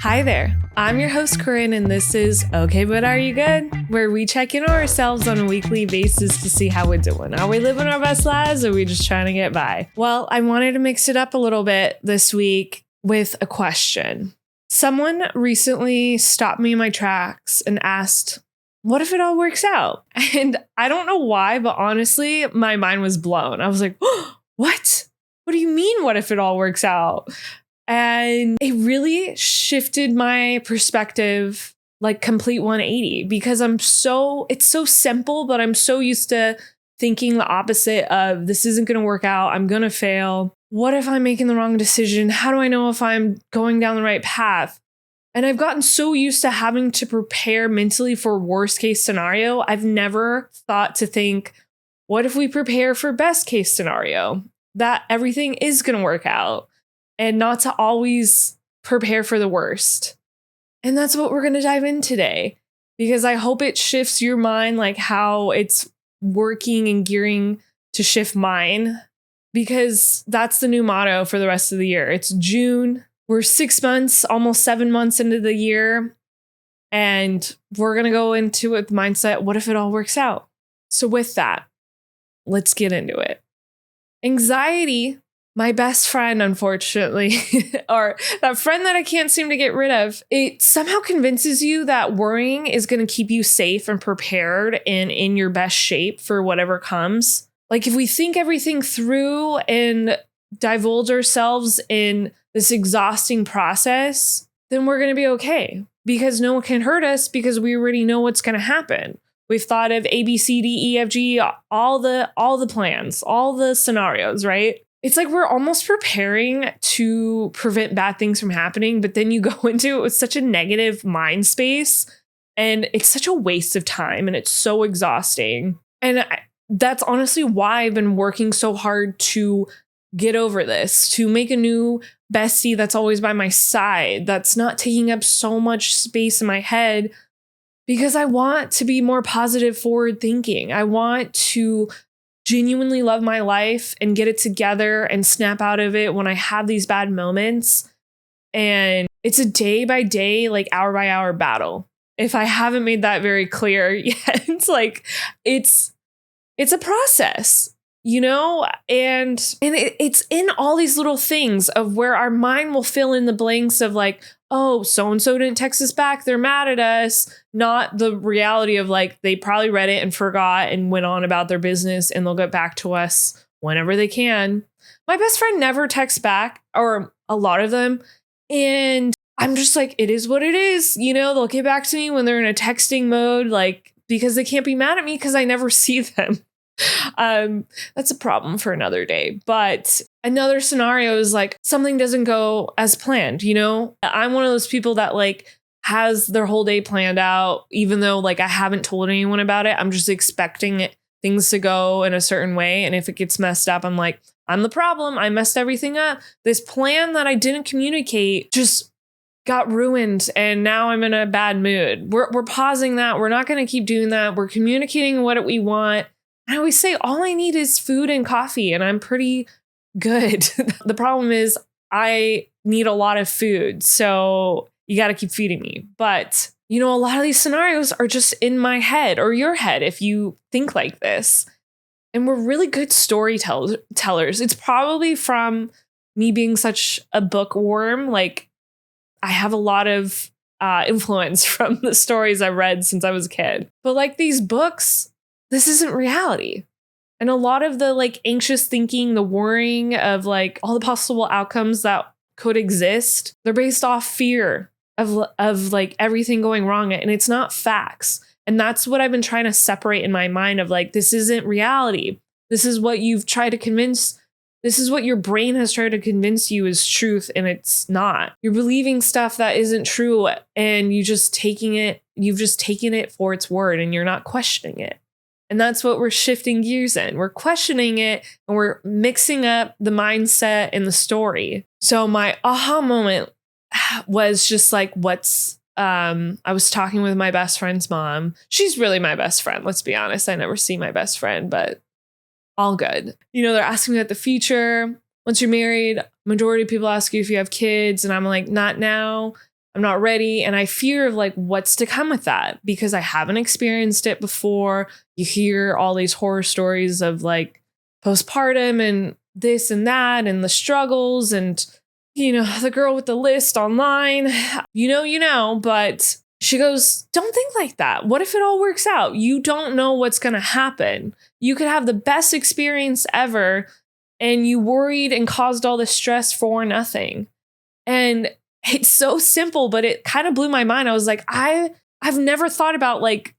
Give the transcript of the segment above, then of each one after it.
Hi there, I'm your host Corinne, and this is Okay But Are You Good? Where we check in on ourselves on a weekly basis to see how we're doing. Are we living our best lives, or are we just trying to get by? Well, I wanted to mix it up a little bit this week with a question. Someone recently stopped me in my tracks and asked, what if it all works out? And I don't know why, but honestly, my mind was blown. I was like, oh, what? What do you mean, what if it all works out? And it really shifted my perspective, like complete 180, because it's so simple, but I'm so used to thinking the opposite of this isn't going to work out. I'm going to fail. What if I'm making the wrong decision? How do I know if I'm going down the right path? And I've gotten so used to having to prepare mentally for worst case scenario. I've never thought to think, what if we prepare for best case scenario? That everything is going to work out. And not to always prepare for the worst. And that's what we're going to dive in today, because I hope it shifts your mind, like how it's working and gearing to shift mine, because that's the new motto for the rest of the year. It's June. We're 6 months, almost 7 months into the year. And we're going to go into it with mindset, what if it all works out? So with that, let's get into it. Anxiety, my best friend, unfortunately, or that friend that I can't seem to get rid of, it somehow convinces you that worrying is going to keep you safe and prepared and in your best shape for whatever comes. Like if we think everything through and divulge ourselves in this exhausting process, then we're going to be okay, because no one can hurt us because we already know what's going to happen. We've thought of A, B, C, D, E, F, G, all the plans, all the scenarios, right? It's like we're almost preparing to prevent bad things from happening, but then you go into it with such a negative mind space, and it's such a waste of time, and it's so exhausting. And that's honestly why I've been working so hard to get over this, to make a new bestie that's always by my side, that's not taking up so much space in my head, because I want to be more positive, forward thinking. I want to genuinely love my life and get it together and snap out of it when I have these bad moments. And it's a day by day, like hour by hour battle. If I haven't made that very clear yet, it's like, it's a process, you know, and it's in all these little things of where our mind will fill in the blanks of like, oh, so-and-so didn't text us back, they're mad at us. Not the reality of like, they probably read it and forgot and went on about their business, and they'll get back to us whenever they can. My best friend never texts back, or a lot of them. And I'm just like, it is what it is. You know, they'll get back to me when they're in a texting mode, like, because they can't be mad at me because I never see them. That's a problem for another day. But another scenario is like something doesn't go as planned. You know, I'm one of those people that like has their whole day planned out, even though like I haven't told anyone about it. I'm just expecting things to go in a certain way. And if it gets messed up, I'm like, I'm the problem. I messed everything up. This plan that I didn't communicate just got ruined, and now I'm in a bad mood. We're pausing that. We're not going to keep doing that. We're communicating what we want. I always say all I need is food and coffee, and I'm pretty good. The problem is I need a lot of food, so you got to keep feeding me. But, you know, a lot of these scenarios are just in my head, or your head if you think like this. And we're really good storytellers. It's probably from me being such a bookworm. Like I have a lot of influence from the stories I've read since I was a kid. But like these books, this isn't reality. And a lot of the like anxious thinking, the worrying of like all the possible outcomes that could exist, they're based off fear of like everything going wrong. And it's not facts. And that's what I've been trying to separate in my mind of like, this isn't reality. This is what you've tried to convince. This is what your brain has tried to convince you is truth, and it's not. You're believing stuff that isn't true, and you've just taken it for its word, and you're not questioning it. And that's what we're shifting gears in. We're questioning it, and we're mixing up the mindset and the story. So my aha moment was just like, I was talking with my best friend's mom. She's really my best friend. Let's be honest. I never see my best friend, but all good. You know, they're asking me about the future. once you're married, majority of people ask you if you have kids. And I'm like, not now. I'm not ready. And I fear of like what's to come with that because I haven't experienced it before. You hear all these horror stories of like postpartum and this and that and the struggles and, the girl with the list online, but she goes, don't think like that. What if it all works out? You don't know what's going to happen. You could have the best experience ever and you worried and caused all this stress for nothing. And it's so simple, but it kind of blew my mind. I was like, I've never thought about like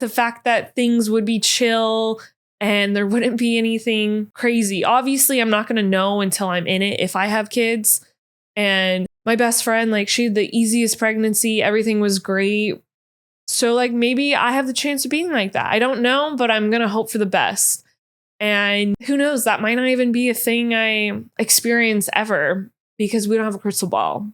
the fact that things would be chill and there wouldn't be anything crazy. Obviously, I'm not going to know until I'm in it if I have kids. And my best friend, like she had the easiest pregnancy. Everything was great. So like maybe I have the chance of being like that. I don't know, but I'm going to hope for the best. And who knows, that might not even be a thing I experience ever because we don't have a crystal ball.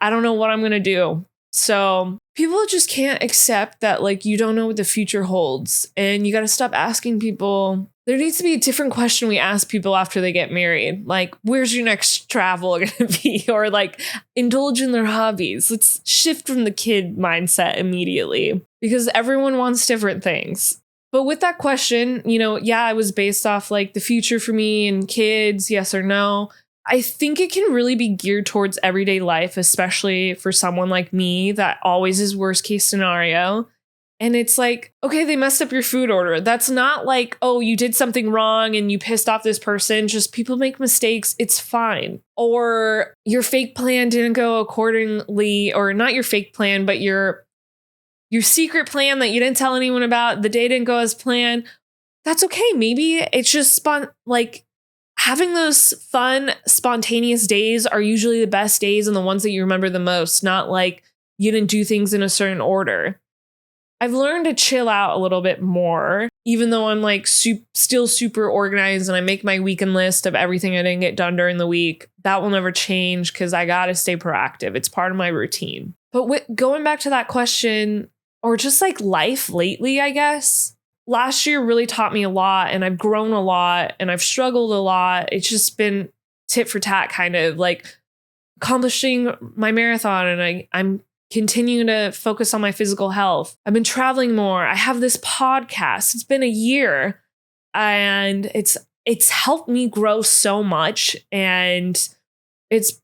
I don't know what I'm going to do. So people just can't accept that like you don't know what the future holds. And you got to stop asking people. There needs to be a different question we ask people after they get married. Like, where's your next travel going to be? Or like, indulge in their hobbies. Let's shift from the kid mindset immediately because everyone wants different things. But with that question, it was based off like the future for me and kids, yes or no. I think it can really be geared towards everyday life, especially for someone like me that always is worst case scenario. And it's like, okay, they messed up your food order. That's not like, oh, you did something wrong and you pissed off this person. Just people make mistakes. It's fine. Or your fake plan didn't go accordingly, or not your fake plan, but your secret plan that you didn't tell anyone about. The day didn't go as planned. That's okay. Maybe it's just having those fun, spontaneous days are usually the best days and the ones that you remember the most, not like you didn't do things in a certain order. I've learned to chill out a little bit more, even though I'm like still super organized and I make my weekend list of everything I didn't get done during the week. That will never change because I got to stay proactive. It's part of my routine. But going back to that question, or just like life lately, I guess, last year really taught me a lot and I've grown a lot and I've struggled a lot. It's just been tit for tat, kind of like accomplishing my marathon, and I'm continuing to focus on my physical health. I've been traveling more. I have this podcast. It's been a year and it's helped me grow so much and it's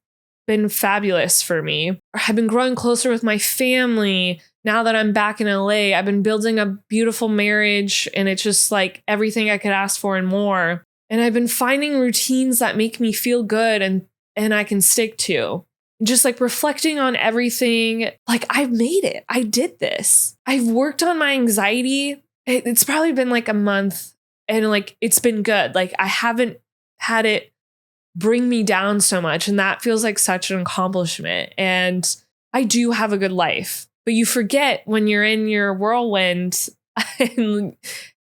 been fabulous for me. I've been growing closer with my family. Now that I'm back in LA, I've been building a beautiful marriage and it's just like everything I could ask for and more. And I've been finding routines that make me feel good and I can stick to. Just like reflecting on everything, like I've made it. I did this. I've worked on my anxiety. It's probably been like a month and like it's been good. Like I haven't had it bring me down so much. And that feels like such an accomplishment. And I do have a good life. But you forget when you're in your whirlwind and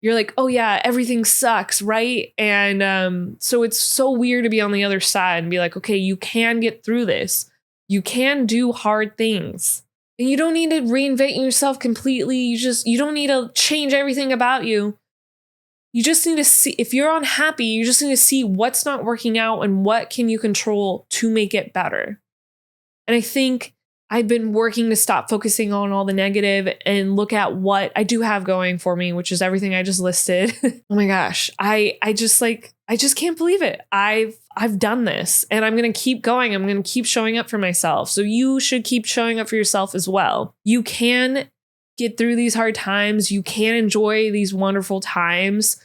you're like, oh yeah, everything sucks, right? And so it's so weird to be on the other side and be like, okay, you can get through this. You can do hard things. And you don't need to reinvent yourself completely. You don't need to change everything about you. You just need to see, if you're unhappy, you just need to see what's not working out and what can you control to make it better. And I think I've been working to stop focusing on all the negative and look at what I do have going for me, which is everything I just listed. Oh my gosh. I just can't believe it. I've done this and I'm going to keep going. I'm going to keep showing up for myself. So you should keep showing up for yourself as well. You can get through these hard times. You can enjoy these wonderful times.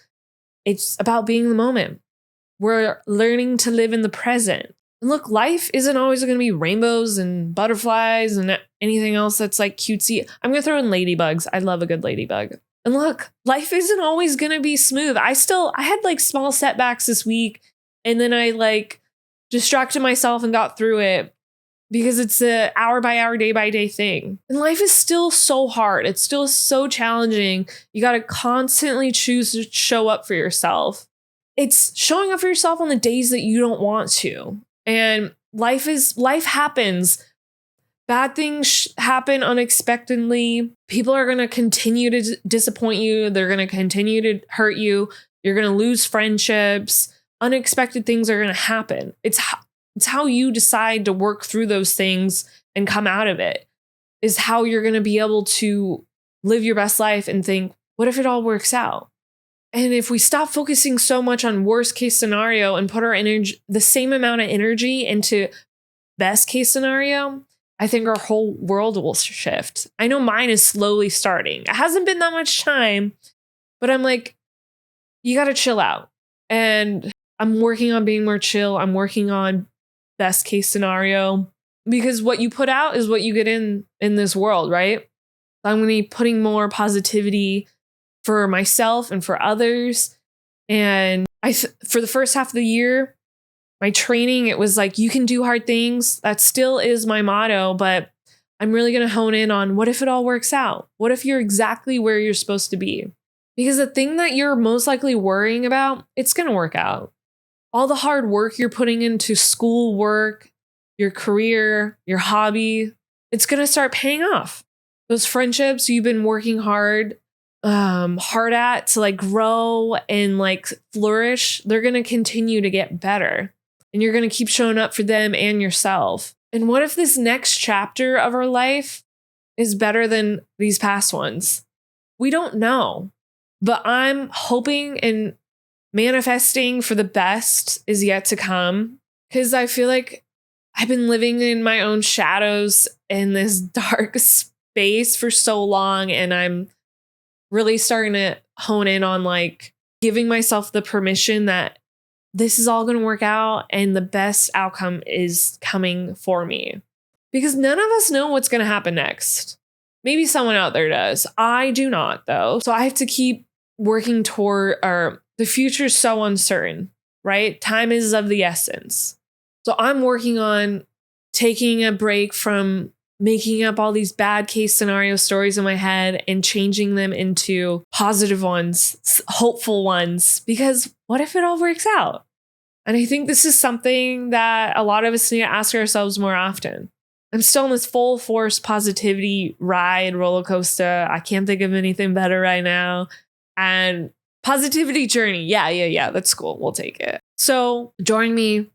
It's about being in the moment. We're learning to live in the present. And look, life isn't always going to be rainbows and butterflies and anything else that's like cutesy. I'm going to throw in ladybugs. I love a good ladybug. And look, life isn't always going to be smooth. I had like small setbacks this week and then I like distracted myself and got through it because it's a hour by hour, day by day thing. And life is still so hard. It's still so challenging. You got to constantly choose to show up for yourself. It's showing up for yourself on the days that you don't want to. And life happens. Bad things happen unexpectedly. People are going to continue to disappoint you. They're going to continue to hurt you. You're going to lose friendships. unexpected things are going to happen. It's how you decide to work through those things and come out of it is how you're going to be able to live your best life and think, what if it all works out? And if we stop focusing so much on worst case scenario and put our energy, the same amount of energy into best case scenario, I think our whole world will shift. I know mine is slowly starting. It hasn't been that much time, but I'm like, you got to chill out. And I'm working on being more chill. I'm working on best case scenario because what you put out is what you get in this world, right? I'm going to be putting more positivity for myself and for others. And for the first half of the year, my training, it was like, you can do hard things. That still is my motto, but I'm really going to hone in on what if it all works out? What if you're exactly where you're supposed to be? Because the thing that you're most likely worrying about, it's going to work out. All the hard work you're putting into school work, your career, your hobby, it's going to start paying off. Those friendships you've been working hard at to like grow and like flourish, they're going to continue to get better. And you're going to keep showing up for them and yourself. And what if this next chapter of our life is better than these past ones? We don't know. But I'm hoping and manifesting for the best is yet to come. Because I feel like I've been living in my own shadows in this dark space for so long. And I'm really starting to hone in on like giving myself the permission that this is all going to work out and the best outcome is coming for me. Because none of us know what's going to happen next. Maybe someone out there does. I do not, though. So I have to keep working toward, the future is so uncertain, right? Time is of the essence. So I'm working on taking a break from making up all these bad case scenario stories in my head and changing them into positive ones, hopeful ones, because what if it all works out? And I think this is something that a lot of us need to ask ourselves more often. I'm still on this full force positivity ride, roller coaster. I can't think of anything better right now. And positivity journey. Yeah. That's cool. We'll take it. So join me.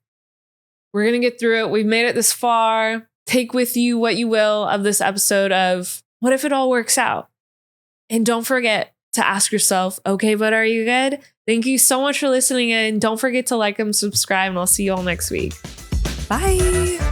We're going to get through it. We've made it this far. Take with you what you will of this episode of what if it all works out? And don't forget to ask yourself, okay, but are you good? Thank you so much for listening in. Don't forget to like and subscribe, and I'll see you all next week. Bye.